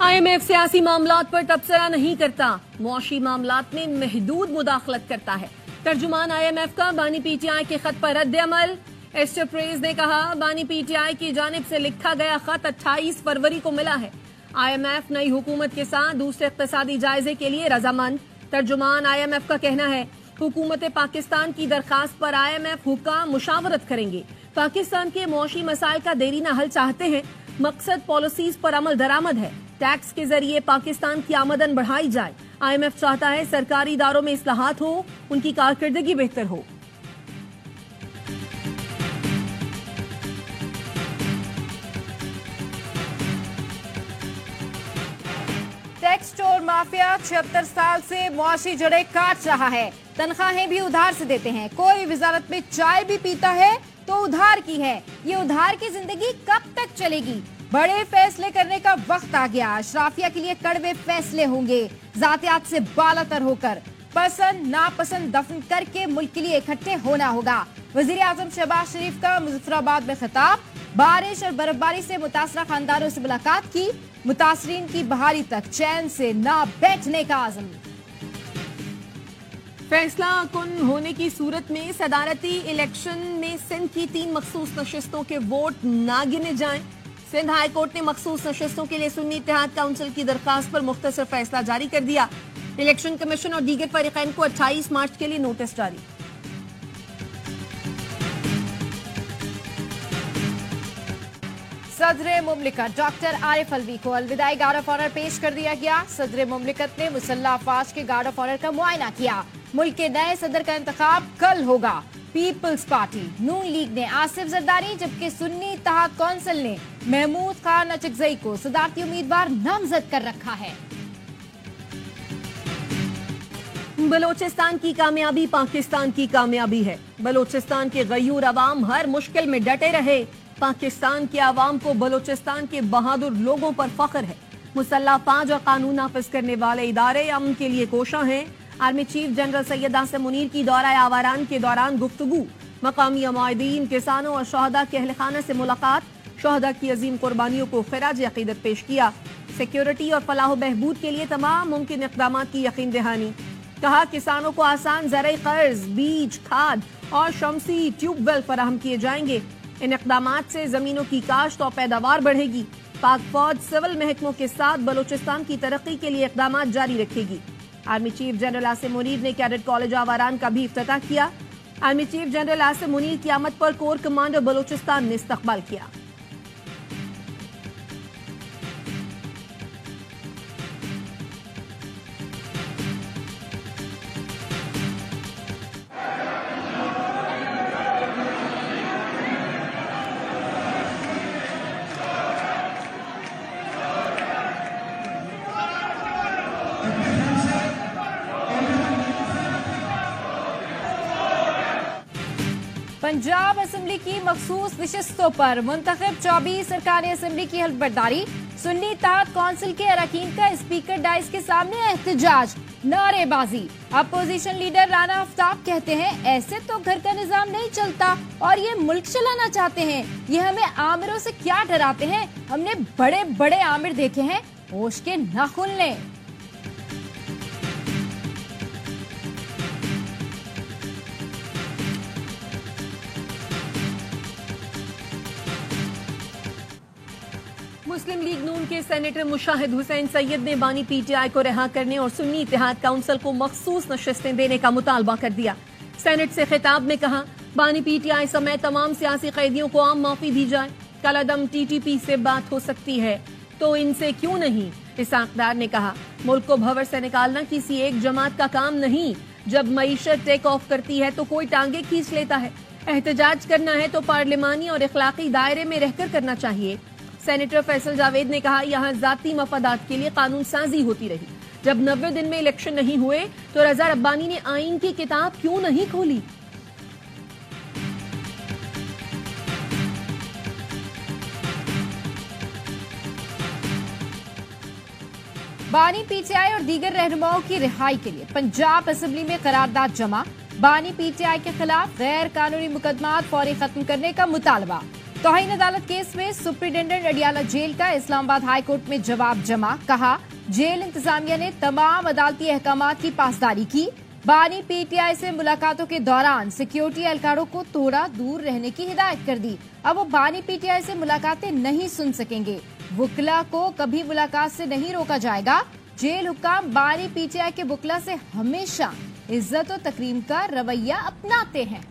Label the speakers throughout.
Speaker 1: IMF सियासी मामलात पर तबसरा नहीं करता, मुआशी मामलात में महदूद मुदाखलत करता है। तर्जुमान IMF का बानी PTI के खत पर रद्द अमल। एस्टर प्रेस ने कहा, बानी PTI की जानिब से लिखा गया खत 28 फरवरी को मिला है। IMF नई हुकूमत के साथ दूसरे इक्तिसादी जायजे के लिए रजामंद। तर्जुमान IMF का कहना है, हुकूमत पाकिस्तान की दरखास्त पर IMF हुक्काम मुशावरत करेंगे। पाकिस्तान के मुआशी मसाइल का देरीना हल चाहते हैं। मकसद पॉलिसीज पर अमल दरामद है। टैक्स के जरिए पाकिस्तान की आमदन बढ़ाई जाए। IMF चाहता है सरकारी इदारों में इस्लाहात हो, उनकी कारकर्दगी बेहतर हो।
Speaker 2: टैक्स चोर माफिया 76 साल से मुआशी जड़ें काट रहा है। तनख्वाहें भी उधार से देते हैं। कोई वजारत में चाय भी पीता है तो उधार की है। ये उधार की जिंदगी कब तक चलेगी? बड़े फैसले करने का वक्त आ गया। अशराफिया के लिए कड़वे फैसले होंगे। जातियात से बालातर होकर पसंद नापसंद दफन करके मुल्क के लिए इकट्ठे होना होगा। वजीर आजम शहबाज शरीफ का मुजफ्फराबाद में खिताब। बारिश और बर्फबारी से मुतासरा खानदानों से मुलाकात की। मुतासरीन की बहाली तक चैन से ना बैठने का आज़म।
Speaker 1: फैसला कुन होने की सूरत में सदारती इलेक्शन में सिंध की 3 मखसूस नशिस्तों के वोट ना गिने जाएं। सिंध हाई कोर्ट ने मखसूस नशिस्तों के लिए सुन्नी इत्तेहाद काउंसिल की दरखास्त पर मुख्तसर फैसला जारी कर दिया। इलेक्शन कमीशन और दीगर फरीकैन को 28 मार्च के लिए नोटिस जारी।
Speaker 2: सदर मुमलिकत डॉक्टर आरिफ अलवी को अलविदाई गार्ड ऑफ ऑनर पेश कर दिया गया। सदर मुमलिकत ने मुसल्लह अफवाज के गार्ड ऑफ ऑनर का मुआयना किया। मुल्क के नए सदर का इंतखाब कल होगा। पीपल्स पार्टी नून लीग ने आसिफ जरदारी, जबकि सुन्नी इत्तेहाद कौंसिल ने महमूद खान अचकजई को सदारती उम्मीदवार नामजद कर रखा है।
Speaker 1: बलोचिस्तान की कामयाबी पाकिस्तान की कामयाबी है। बलोचिस्तान के गयूर अवाम हर मुश्किल में डटे रहे। पाकिस्तान के अवाम को बलोचिस्तान के बहादुर लोगों पर फख्र है। मुसल्लह अफवाज और कानून नाफिज करने वाले इदारे अमन के लिए कोशां हैं। Army chief general Syed Asim Munir की दौरा आवारान के दौरान गुफ्तगू। मकामी अमायदीन, किसानों और शहदा के अहल खाना से मुलाकात। शहदा की अजीम कुर्बानियों को खिराज अकीदत पेश किया। सिक्योरिटी और फलाह बहबूद के लिए तमाम मुमकिन इक़दाम की यकीन दहानी। कहा, किसानों को आसान ज़राई कर्ज, बीज, खाद और शमसी ट्यूबवेल फराहम किए जाएंगे। इन इक़दामात से जमीनों की काश्त और पैदावार बढ़ेगी। पाक फौज सिविल महकमों के साथ बलोचिस्तान की तरक्की के लिए इक़दामात जारी रखेगी। Army chief general Asim Munir ने कैडेट कॉलेज आवारान का भी इफ्तिताह किया। Army chief general Asim Munir की आमद पर कोर कमांडर बलोचिस्तान ने इस्तकबाल किया।
Speaker 2: पंजाब असेंबली की मखसूस नशिस्तों पर मुंतखब 24 सरकारी असेंबली की हल्फबर्दारी। सुन्नी इत्तेहाद कौंसिल के अरकान का स्पीकर डाइस के सामने एहतजाज, नारेबाजी। अपोजिशन लीडर राना आफ्ताब कहते हैं, ऐसे तो घर का निजाम नहीं चलता और ये मुल्क चलाना चाहते हैं। ये हमें आमिरों से क्या डराते हैं? हमने बड़े बड़े आमिर देखे हैं, होश के नाखून लें।
Speaker 1: मुस्लिम लीग नून के सेनेटर मुशाहिद हुसैन सैयद ने बानी PTI को रिहा करने और सुन्नी इत्तेहाद काउंसिल को मखसूस नशिस्तें देने का मुतालबा कर दिया। सेनेट से खिताब में कहा, बानी PTI समेत तमाम सियासी कैदियों को आम माफी दी जाए। कलादम TTP से बात हो सकती है तो इनसे क्यों नहीं? इसाकदार ने कहा, मुल्क को भंवर से निकालना किसी एक जमात का काम नहीं। जब मईशत टेक ऑफ करती है तो कोई टांगे खींच लेता है। एहतजाज करना है तो पार्लिमानी और इखलाकी दायरे में रहकर करना चाहिए। सेनेटर फैसल जावेद ने कहा, यहाँ जाती मफादात के लिए कानून साजी होती रही। जब 90 दिन में इलेक्शन नहीं हुए तो रजा रब्बानी ने आईन की किताब क्यों नहीं खोली?
Speaker 2: बानी PTI और दीगर रहनुमाओं की रिहाई के लिए पंजाब असेंबली में करारदाद जमा। बानी PTI के खिलाफ गैर कानूनी मुकदमात फौरी खत्म करने का मुतालबा। तौहीन अदालत केस में सुप्रिंटेंडेंट अडियाला जेल का इस्लामाबाद हाई कोर्ट में जवाब जमा। कहा जेल इंतजामिया ने तमाम अदालती अहकामात की पासदारी की। बानी पीटीआई से मुलाकातों के दौरान सिक्योरिटी एहलकारों को थोड़ा दूर रहने की हिदायत कर दी। अब वो बानी पीटीआई से मुलाकातें नहीं सुन सकेंगे। वुकला को कभी मुलाकात से नहीं रोका जाएगा। जेल हुक्काम बानी पीटीआई के वुकला से हमेशा इज्जत और तकरीम का रवैया अपनाते हैं।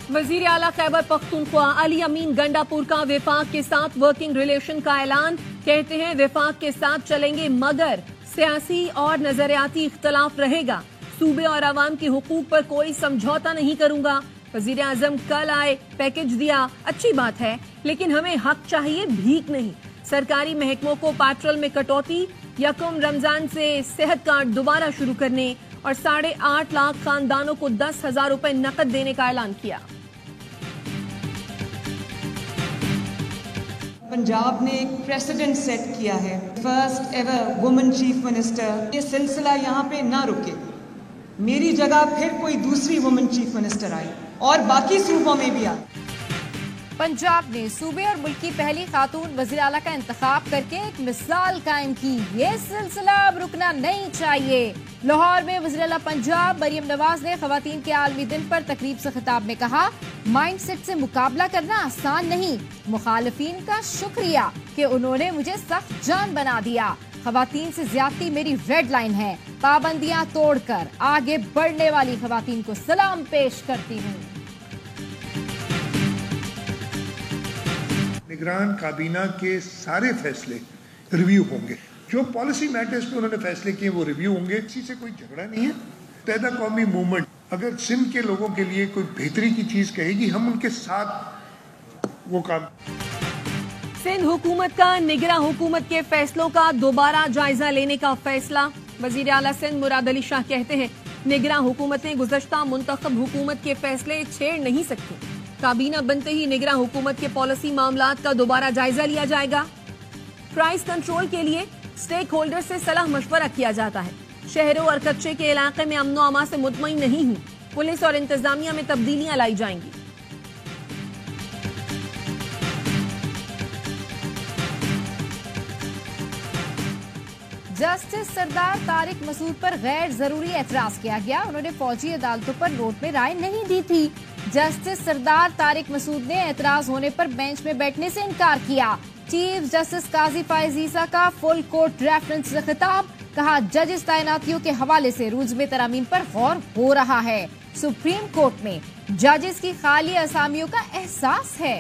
Speaker 1: वजीर आला खैबर पख्तूनख्वा अली अमीन गंडापुर का विफाक के साथ वर्किंग रिलेशन का ऐलान। कहते हैं विफाक के साथ चलेंगे मगर सियासी और नजरियाती इख्तलाफ रहेगा। सूबे और आवाम के हुकूक पर कोई समझौता नहीं करूंगा। वजीर आजम कल आए, पैकेज दिया, अच्छी बात है, लेकिन हमें हक चाहिए, भीख नहीं। सरकारी महकमों को पेट्रोल में कटौती, यकम रमजान से सेहत कार्ड दोबारा शुरू करने और 8.5 लाख खानदानों को 10,000 रुपए नकद देने का ऐलान किया।
Speaker 3: पंजाब ने एक प्रेसिडेंट सेट किया है, first ever women chief minister. ये सिलसिला यहाँ पे ना रुके, मेरी जगह फिर कोई दूसरी वुमेन चीफ मिनिस्टर आए और बाकी सूबों में भी आए।
Speaker 2: पंजाब ने सूबे और मुल्क की पहली खातून वज़ीर आला का इंतखाब करके एक मिसाल कायम की। ये सिलसिला अब रुकना नहीं चाहिए। लाहौर में वज़ीर आला पंजाब मरियम नवाज ने खवातीन के आलमी दिन पर तकरीब से खिताब में कहा, माइंड सेट से मुकाबला करना आसान नहीं। मुखालिफिन का शुक्रिया कि उन्होंने मुझे सख्त जान बना दिया। खवातीन से ज्यादती मेरी रेड लाइन है। पाबंदियां तोड़कर आगे बढ़ने वाली खवातीन को सलाम पेश करती हूँ।
Speaker 4: निगरान काबीना के सारे फैसले रिव्यू होंगे। जो पॉलिसी मैटर्स पे उन्होंने फैसले किए वो रिव्यू होंगे। किसी से कोई झगड़ा नहीं है। पैदा कौमी मूवमेंट अगर सिंध के लोगों के लिए कोई बेहतरी की चीज कहेगी, हम उनके साथ वो काम।
Speaker 1: सिंध हुकूमत का निगरां हुकूमत के फैसलों का दोबारा जायजा लेने का फैसला। वजीर आला सिंध मुराद अली शाह कहते हैं, निगरां हुकूमतें गुज़श्ता मुंतखब हुकूमत के फैसले छेड़ नहीं सकती। काबीना बनते ही निगरां हुकूमत के पॉलिसी मामलात का दोबारा जायजा लिया जाएगा। प्राइस कंट्रोल के लिए स्टेक होल्डर से सलाह मशवरा किया जाता है। शहरों और कच्चे के इलाके में अमनो अमा से मुतमईन नहीं हूँ। पुलिस और इंतजामिया में तब्दीलियां लाई जाएंगी।
Speaker 2: जस्टिस सरदार तारिक मसूद पर गैर जरूरी एतराज किया गया। उन्होंने फौजी अदालतों पर नोट में राय नहीं दी थी। जस्टिस सरदार तारिक मसूद ने एतराज होने पर बेंच में बैठने से इनकार किया। चीफ जस्टिस काजी फाइज ईसा का फुल कोर्ट रेफरेंस से खिताब। कहा जजेस तैनातियों के हवाले से रूल्स में तरामीम पर गौर हो रहा है। सुप्रीम कोर्ट में जजेस की खाली असामियों का एहसास है।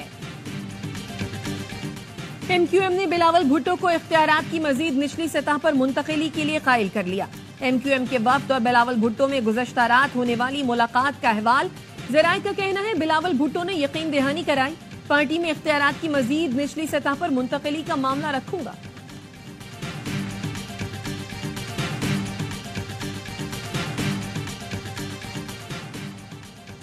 Speaker 1: एमक्यूएम ने बिलावल भुट्टो को इख्तियारात की मजीद निचली सतह पर मुंतकिली के लिए कायल कर लिया। एमक्यूएम के वफ्द और बिलावल भुट्टो में गुज़श्ता रात होने वाली मुलाकात का अहवाल। ज़राए का कहना है बिलावल भुट्टो ने यकीन दहानी कराई, पार्टी में इख्तियारात की मजीद निचली सतह पर मुंतकिली का मामला रखूंगा।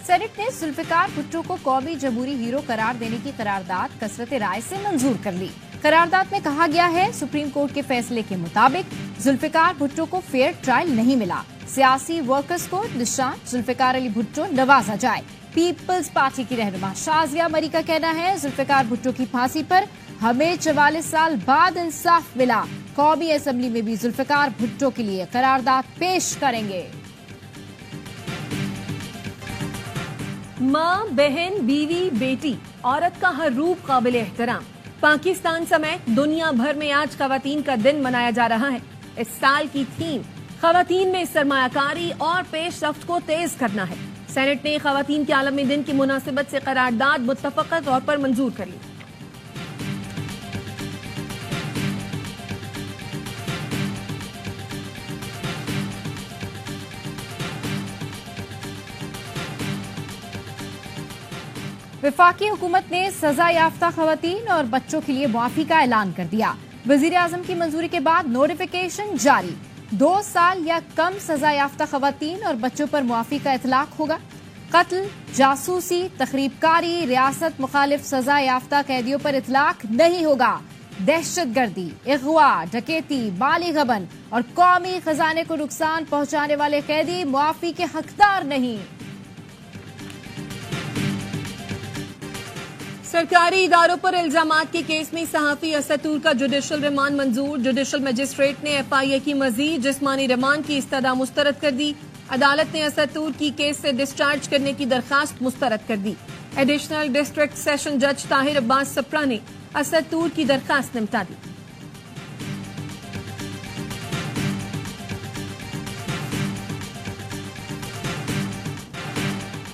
Speaker 2: सेनेट ने जुल्फिकार भुट्टो को कौमी जमहूरी हीरो करार देने की करारदाद कसरत राय से मंजूर कर ली। करारदाद में कहा गया है, सुप्रीम कोर्ट के फैसले के मुताबिक जुल्फिकार भुट्टो को फेयर ट्रायल नहीं मिला। सियासी वर्कर्स को निशान जुल्फिकार अली भुट्टो नवाजा जाए। पीपल्स पार्टी की रहनुमा शाजिया मरी का कहना है, जुल्फिकार भुट्टो की फांसी पर हमें 44 साल बाद इंसाफ मिला। कौमी असेंबली में भी जुल्फिकार भुट्टो के लिए करारदाद पेश करेंगे।
Speaker 1: माँ, बहन, बीवी, बेटी, औरत का हर रूप काबिल एहतराम। पाकिस्तान समेत दुनिया भर में आज खवातीन का दिन मनाया जा रहा है। इस साल की थीम खवातीन में सरमायाकारी और पेशरफ्त को तेज करना है। सेनेट ने खवातीन के आलमी दिन की मुनासिबत से करारदाद मुत्तफक़ा तौर पर मंजूर कर ली।
Speaker 2: वफाकी हुकूमत ने सजा याफ्ता खवातीन और बच्चों के लिए मुआफी का ऐलान कर दिया। वजीर आजम की मंजूरी के बाद नोटिफिकेशन जारी। 2 साल या कम सजा याफ्ता खवातीन और बच्चों पर मुआफी का इतलाक होगा। कत्ल, जासूसी, तखरीबकारी, रियासत मुखालिफ सजा याफ्ता कैदियों पर इतलाक नहीं होगा। दहशतगर्दी, अगवा, डकैती, माली गबन और कौमी खजाने को नुकसान पहुंचाने वाले कैदी मुआफी के हकदार नहीं।
Speaker 1: सरकारी इदारों पर इल्जामात के केस में सहाफी असद तूर का जुडिशल रिमांड मंजूर। जुडिशल मजिस्ट्रेट ने FIA की मजीद जिस्मानी रिमांड की इस्तदा मुस्तरद कर दी। अदालत ने असद तूर की केस से डिस्चार्ज करने की दरखास्त मुस्तरद कर दी। एडिशनल डिस्ट्रिक्ट सेशन जज ताहिर अब्बास सप्रा ने असद तूर की दरखास्त निपटा दी।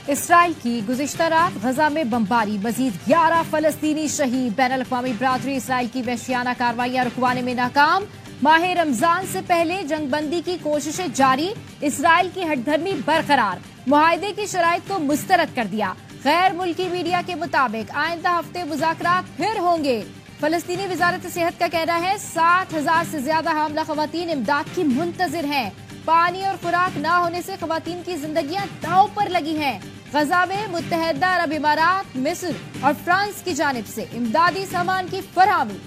Speaker 2: इसराइल की गुज़िश्ता रात गजा में बमबारी, मजीद 11 फलस्तीनी शहीद। बैनुल अक़वामी बरादरी इसराइल की वहशियाना कार्रवाइयां रुकवाने में नाकाम। माह रमजान से पहले जंगबंदी की कोशिशें जारी, इसराइल की हठधर्मी बरकरार। मुआहदे की शराइत को मुस्तरद कर दिया। गैर मुल्की मीडिया के मुताबिक आइंदा हफ्ते मुज़ाकरात फिर होंगे। फलस्तीनी वजारत सेहत का कहना है 60,000 से ज्यादा हामला खवातीन इमदाद की मुंतजिर हैं। पानी और खुराक न होने से खवातीन की जिंदगियां दांव पर लगी हैं। गजा में मुत्तहदा अरब इमारात, मिस्र और फ्रांस की जानिब से इमदादी सामान की फरहमी।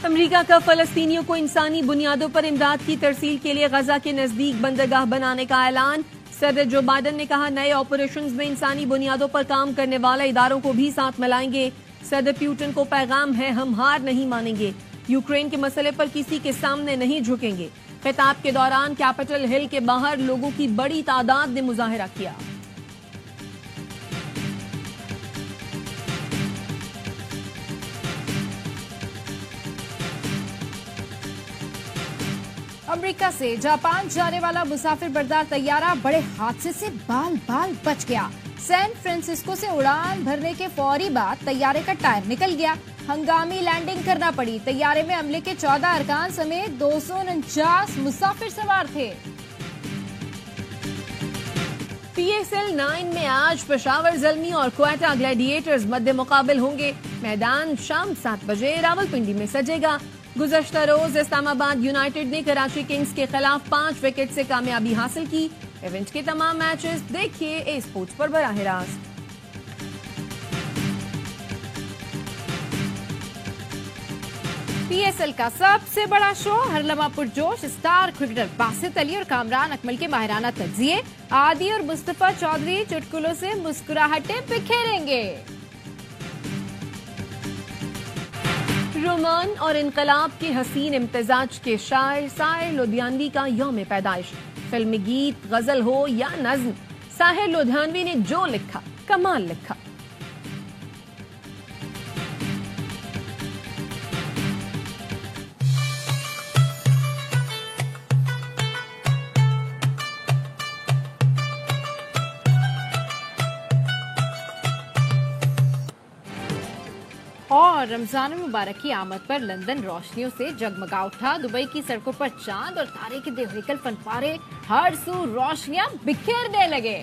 Speaker 1: अमरीका का फलस्तीनियों को इंसानी बुनियादों पर इमदाद की तरसील के लिए गजा के नजदीक बंदरगाह बनाने का ऐलान। सदर जो बाइडन ने कहा नए ऑपरेशंस में इंसानी बुनियादों पर काम करने वाले इदारों को भी साथ मिलाएंगे। सदर प्यूटन को पैगाम है, हम हार नहीं मानेंगे, यूक्रेन के मसले पर किसी के सामने नहीं झुकेंगे। खिताब के दौरान कैपिटल हिल के बाहर लोगों की बड़ी तादाद ने मुजाहिरा किया।
Speaker 2: अमेरिका से जापान जाने वाला मुसाफिर बरदार तैयारा बड़े हादसे से बाल बाल बच गया। सैन फ्रांसिस्को से उड़ान भरने के फौरी बाद तैयारे का टायर निकल गया। हंगामी लैंडिंग करना पड़ी। तैयारे में अमले के 14 अरकान समेत 249 मुसाफिर सवार थे।
Speaker 1: PSL 9 में आज पेशावर ज़ल्मी और क्वेटा ग्लैडिएटर्स मध्य मुकाबिल होंगे। मैदान शाम 7 बजे रावलपिंडी में सजेगा। गुज़श्ता रोज इस्लामाबाद यूनाइटेड ने कराची किंग्स के खिलाफ 5 विकेट से कामयाबी हासिल की। इवेंट के तमाम मैचेस देखिए ए स्पोर्ट्स पर बराह रास्त।
Speaker 2: PSL का सबसे बड़ा शो हर लम्हा पुरजोश। स्टार क्रिकेटर बासित अली और कामरान अकमल के माहिराना तज्जिए। आदि और मुस्तफा चौधरी चुटकुलों से मुस्कुराहटें बिखेरेंगे।
Speaker 1: रोमान और इनकलाब के हसीन इम्तिजाज के शायर साहिर लुधियानवी का यौम पैदाइश। फिल्मी गीत, गजल हो या नज्म, साहिर लुधियानवी ने जो लिखा कमाल लिखा।
Speaker 2: और रमजान मुबारक की आमद पर लंदन रोशनियों से जगमगा उठा। दुबई की सड़कों पर चांद और तारे के बेहरिकल फनपारे, हर सू रोशनियां बिखेरने लगे।